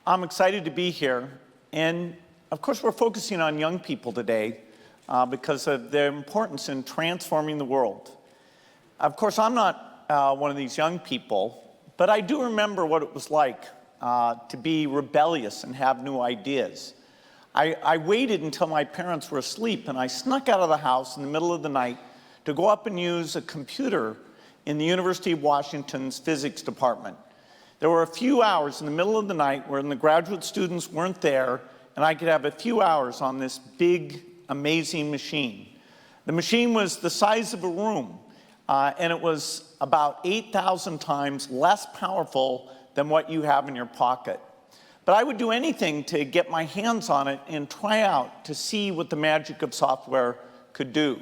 I'm excited to be here. And of course, we're focusing on young people today because of their importance in transforming the world. Of course, I'm not one of these young people, but I do remember what it was like to be rebellious and have new ideas. I waited until my parents were asleep, and I snuck out of the house in the middle of the night to go up and use a computer in the University of Washington's physics department. There were a few hours in the middle of the night when the graduate students weren't there, and I could have a few hours on this big, amazing machine. The machine was the size of a room, and it was about 8,000 times less powerful than what you have in your pocket. But I would do anything to get my hands on it and try out to see what the magic of software could do.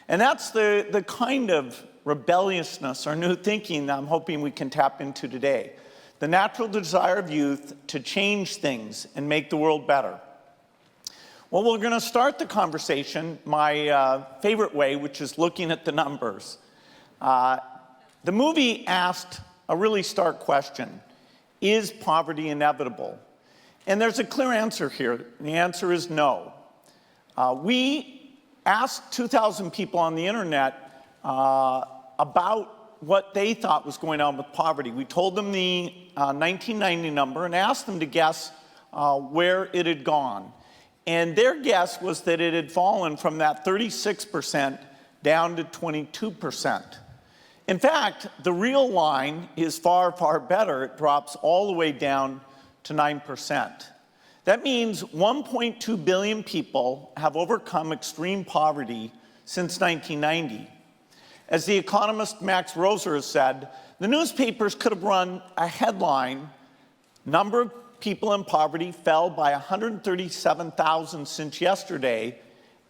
And that's the kind of rebelliousness or new thinking that I'm hoping we can tap into today. The natural desire of youth to change things and make the world better. Well, we're going to start the conversation my favorite way, which is looking at the numbers. The movie asked a really stark question: is poverty inevitable? And there's a clear answer here. The answer is no. We asked 2,000 people on the internet about what they thought was going on with poverty. We told them the 1990 number and asked them to guess where it had gone. And their guess was that it had fallen from that 36% down to 22%. In fact, the real line is far, far better. It drops all the way down to 9%. That means 1.2 billion people have overcome extreme poverty since 1990. As the economist Max Roser has said, the newspapers could have run a headline: number of people in poverty fell by 137,000 since yesterday,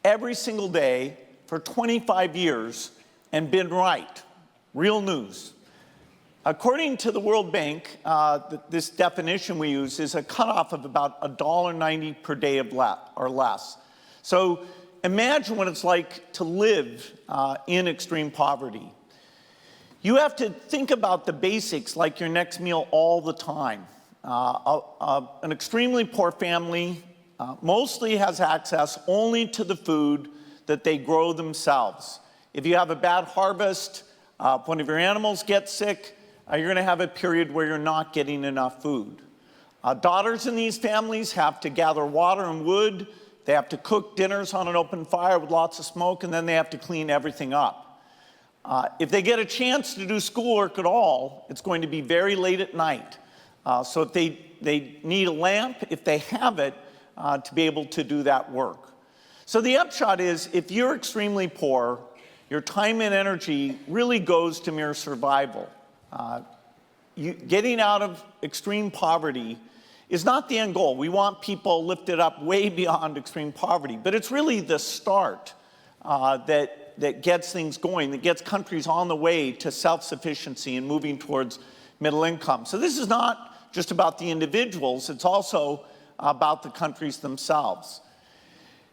every single day for 25 years, and been right. Real news. According to the World Bank, this definition we use is a cutoff of about $1.90 per day or less. So imagine what it's like to live in extreme poverty. You have to think about the basics like your next meal all the time. An extremely poor family mostly has access only to the food that they grow themselves. If you have a bad harvest, if one of your animals gets sick, you're going to have a period where you're not getting enough food. Daughters in these families have to gather water and wood. They have to cook dinners on an open fire with lots of smoke, and then they have to clean everything up. If they get a chance to do schoolwork at all, it's going to be very late at night. So if they need a lamp, if they have it, to be able to do that work. So the upshot is, if you're extremely poor, your time and energy really goes to mere survival. Getting out of extreme poverty is not the end goal. We want people lifted up way beyond extreme poverty, but it's really the start that gets things going, that gets countries on the way to self-sufficiency and moving towards middle income. So this is not just about the individuals, it's also about the countries themselves.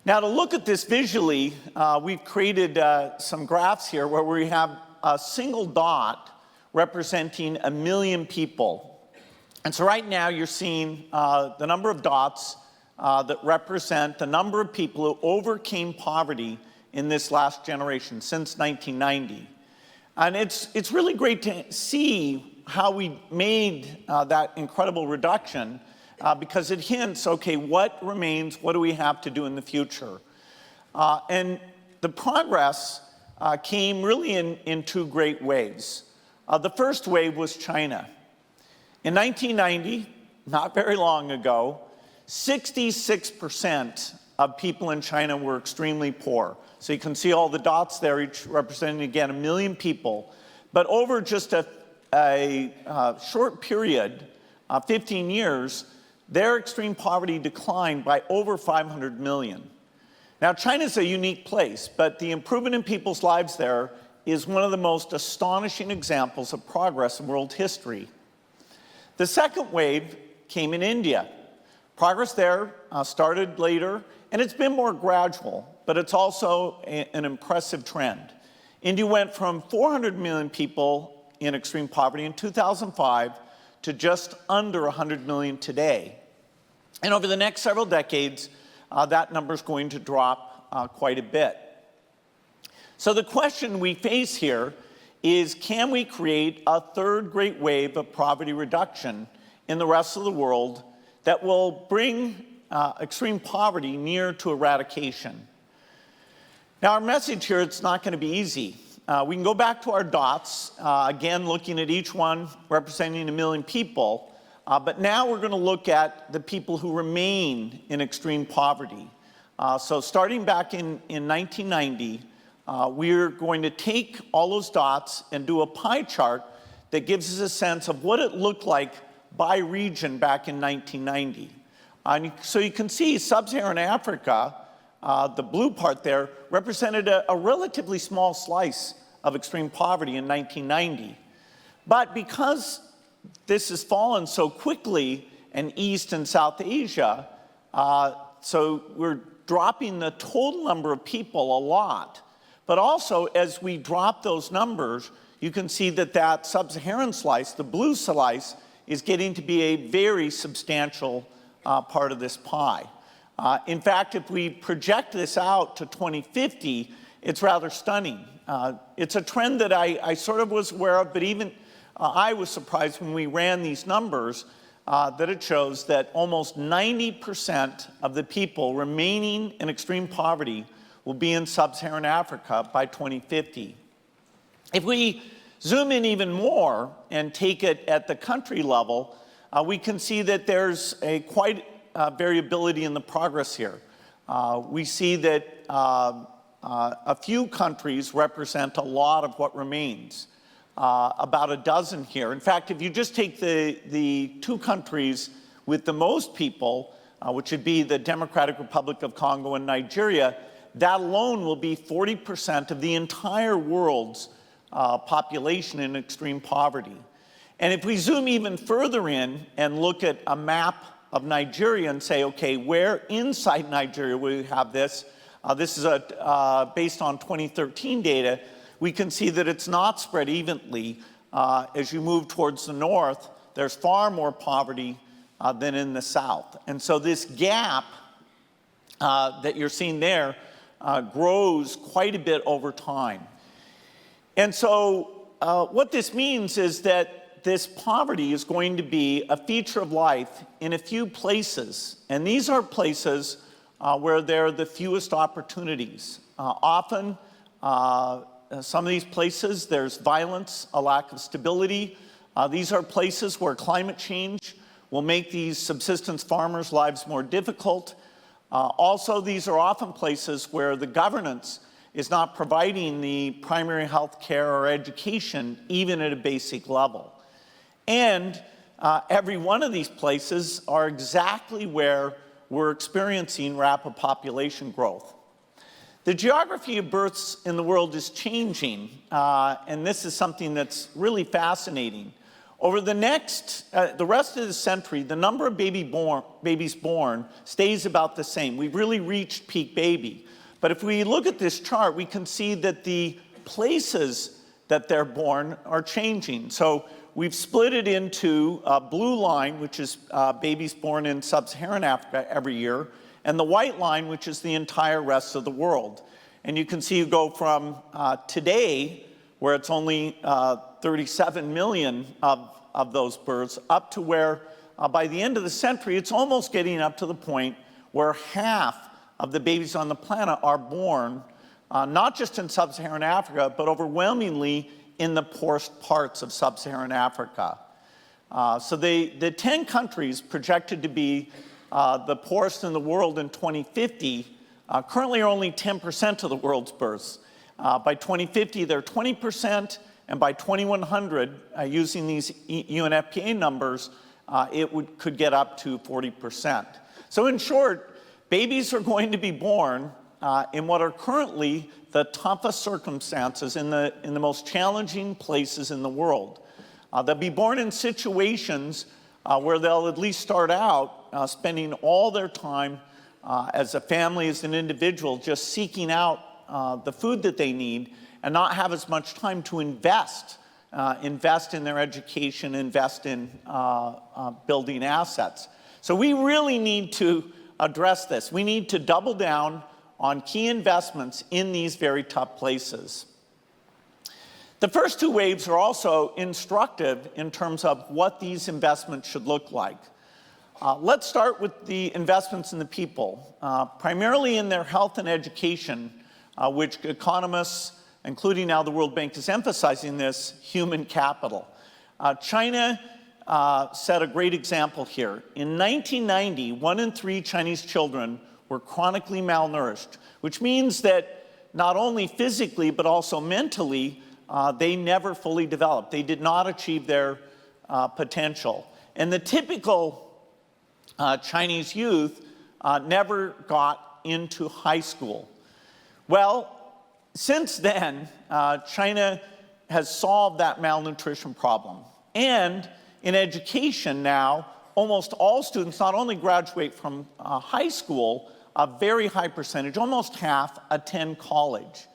Now, to look at this visually, we've created some graphs here where we have a single dot representing 1 million people. And so right now you're seeing the number of dots that represent the number of people who overcame poverty in this last generation since 1990. And it's really great to see how we made that incredible reduction because it hints, okay, what remains, what do we have to do in the future? And the progress came really in two great waves. The first wave was China. In 1990, not very long ago, 66% of people in China were extremely poor. So you can see all the dots there, each representing, again, 1 million people. But over just a short period, 15 years, their extreme poverty declined by over 500 million. Now, China's a unique place, but the improvement in people's lives there is one of the most astonishing examples of progress in world history. The second wave came in India. Progress there started later, and it's been more gradual, but it's also an impressive trend. India went from 400 million people in extreme poverty in 2005 to just under 100 million today. And over the next several decades, that number is going to drop quite a bit. So the question we face here is, can we create a third great wave of poverty reduction in the rest of the world that will bring extreme poverty near to eradication? Now, our message here, it's not going to be easy. We can go back to our dots, again, looking at each one representing 1 million people. But now we're going to look at the people who remain in extreme poverty. So starting back in 1990, we're going to take all those dots and do a pie chart that gives us a sense of what it looked like by region back in 1990. So you can see sub-Saharan Africa, the blue part there, represented a relatively small slice of extreme poverty in 1990. But because this has fallen so quickly in East and South Asia, so we're dropping the total number of people a lot. But also, as we drop those numbers, you can see that that sub-Saharan slice, the blue slice, is getting to be a very substantial part of this pie. In fact, if we project this out to 2050, it's rather stunning. It's a trend that I sort of was aware of, but even I was surprised when we ran these numbers that it shows that almost 90% of the people remaining in extreme poverty will be in sub-Saharan Africa by 2050. If we zoom in even more and take it at the country level, we can see that there's quite variability in the progress here. We see that a few countries represent a lot of what remains, about a dozen here. In fact, if you just take the 2 countries with the most people, which would be the Democratic Republic of Congo and Nigeria, that alone will be 40% of the entire world's population in extreme poverty. And if we zoom even further in and look at a map of Nigeria and say, okay, where inside Nigeria will we have this? This is based on 2013 data. We can see that it's not spread evenly. As you move towards the north, there's far more poverty than in the south. And so this gap that you're seeing there grows quite a bit over time. And so what this means is that this poverty is going to be a feature of life in a few places. And these are places where there are the fewest opportunities. Often, some of these places, there's violence, a lack of stability. These are places where climate change will make these subsistence farmers' lives more difficult. Also, these are often places where the governance is not providing the primary health care or education, even at a basic level. And every one of these places are exactly where we're experiencing rapid population growth. The geography of births in the world is changing, and this is something that's really fascinating. Over the rest of the century, the number of babies born stays about the same. We've really reached peak baby. But if we look at this chart, we can see that the places that they're born are changing. So we've split it into a blue line, which is babies born in sub-Saharan Africa every year, and the white line, which is the entire rest of the world. And you can see you go from today, where it's only 37 million of those births, up to where by the end of the century, it's almost getting up to the point where half of the babies on the planet are born, not just in sub-Saharan Africa, but overwhelmingly in the poorest parts of sub-Saharan Africa. So the 10 countries projected to be the poorest in the world in 2050 currently are only 10% of the world's births. By 2050, they're 20%, and by 2100, using these UNFPA numbers, could get up to 40%. So in short, babies are going to be born in what are currently the toughest circumstances in the most challenging places in the world. They'll be born in situations where they'll at least start out spending all their time as a family, as an individual, just seeking out the food that they need and not have as much time to invest in their education, invest in building assets. So we really need to address this. We need to double down on key investments in these very tough places. The first two waves are also instructive in terms of what these investments should look like. Let's start with the investments in the people, primarily in their health and education, which economists, including now the World Bank, is emphasizing this human capital. China set a great example here. In 1990, 1 in 3 Chinese children were chronically malnourished, which means that not only physically but also mentally, they never fully developed. They did not achieve their potential. And the typical Chinese youth never got into high school. Well, since then, China has solved that malnutrition problem. And in education now, almost all students not only graduate from high school, a very high percentage, almost half, attend college.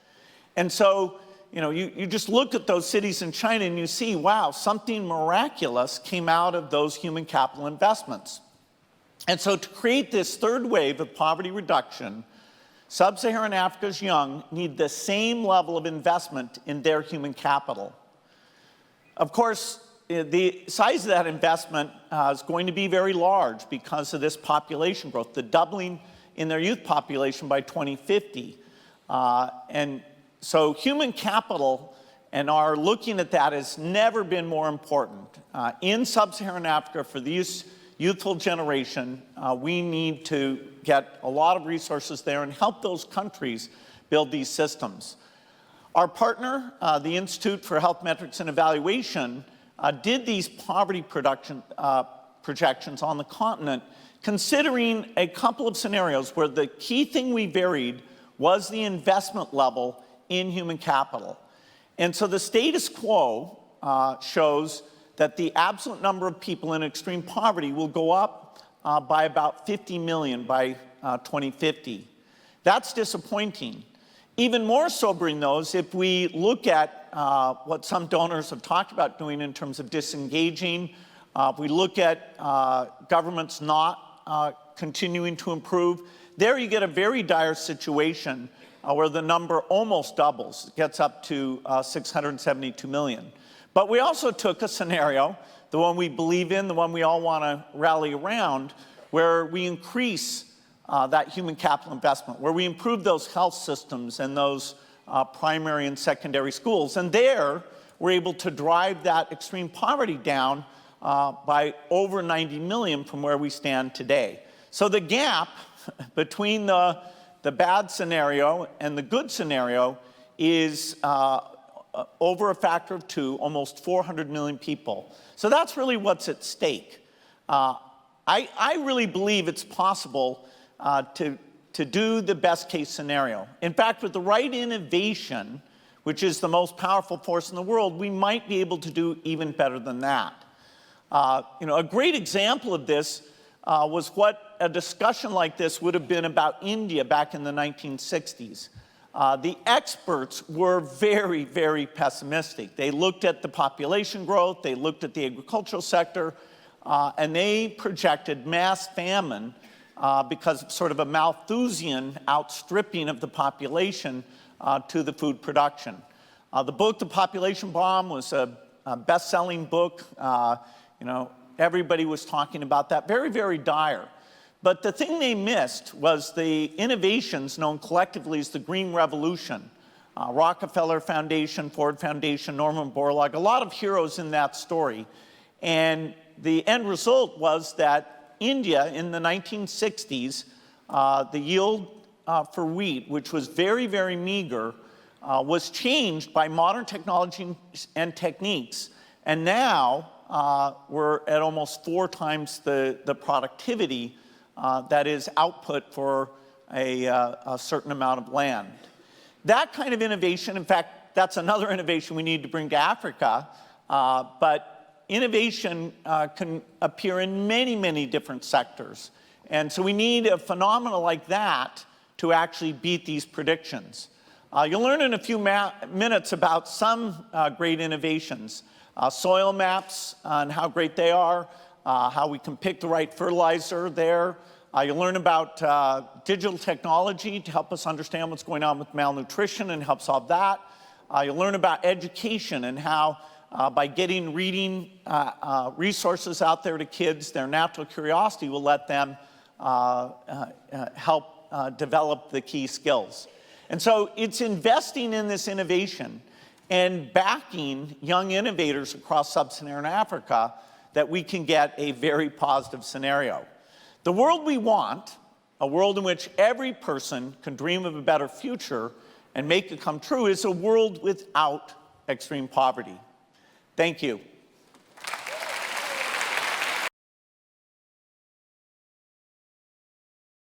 And so, you just look at those cities in China and you see, wow, something miraculous came out of those human capital investments. And so to create this third wave of poverty reduction, Sub-Saharan Africa's young need the same level of investment in their human capital. Of course, the size of that investment is going to be very large because of this population growth, the doubling in their youth population by 2050. And so human capital and our looking at that has never been more important. In Sub-Saharan Africa, for the youthful generation, we need to get a lot of resources there and help those countries build these systems. Our partner, the Institute for Health Metrics and Evaluation, did these poverty projections on the continent, considering a couple of scenarios where the key thing we varied was the investment level in human capital. And so the status quo shows that the absolute number of people in extreme poverty will go up by about 50 million by 2050. That's disappointing. Even more sobering, though, is if we look at what some donors have talked about doing in terms of disengaging, if we look at governments not continuing to improve, there you get a very dire situation where the number almost doubles. It gets up to 672 million. But we also took a scenario, the one we believe in, the one we all want to rally around, where we increase that human capital investment, where we improve those health systems and those primary and secondary schools. And there, we're able to drive that extreme poverty down by over 90 million from where we stand today. So the gap between the bad scenario and the good scenario is over a factor of 2, almost 400 million people. So that's really what's at stake. I really believe it's possible to do the best case scenario. In fact, with the right innovation, which is the most powerful force in the world, we might be able to do even better than that. A great example of this was what a discussion like this would have been about India back in the 1960s. The experts were very, very pessimistic. They looked at the population growth, they looked at the agricultural sector, and they projected mass famine because of sort of a Malthusian outstripping of the population to the food production. The book, The Population Bomb, was a best-selling book. Everybody was talking about that. Very, very dire. But the thing they missed was the innovations known collectively as the Green Revolution. Rockefeller Foundation, Ford Foundation, Norman Borlaug, a lot of heroes in that story. And the end result was that India, in the 1960s, the yield for wheat, which was very, very meager, was changed by modern technology and techniques. And now we're at almost 4 times the productivity that is output for a certain amount of land. That kind of innovation, in fact, that's another innovation we need to bring to Africa, but innovation can appear in many, many different sectors. And so we need a phenomenon like that to actually beat these predictions. You'll learn in a few minutes about some great innovations. Soil maps and how great they are. how we can pick the right fertilizer there. You'll learn about digital technology to help us understand what's going on with malnutrition and help solve that. You'll learn about education and how by getting reading resources out there to kids, their natural curiosity will let them help develop the key skills. And so it's investing in this innovation and backing young innovators across sub-Saharan Africa that we can get a very positive scenario. The world we want, a world in which every person can dream of a better future and make it come true, is a world without extreme poverty. Thank you.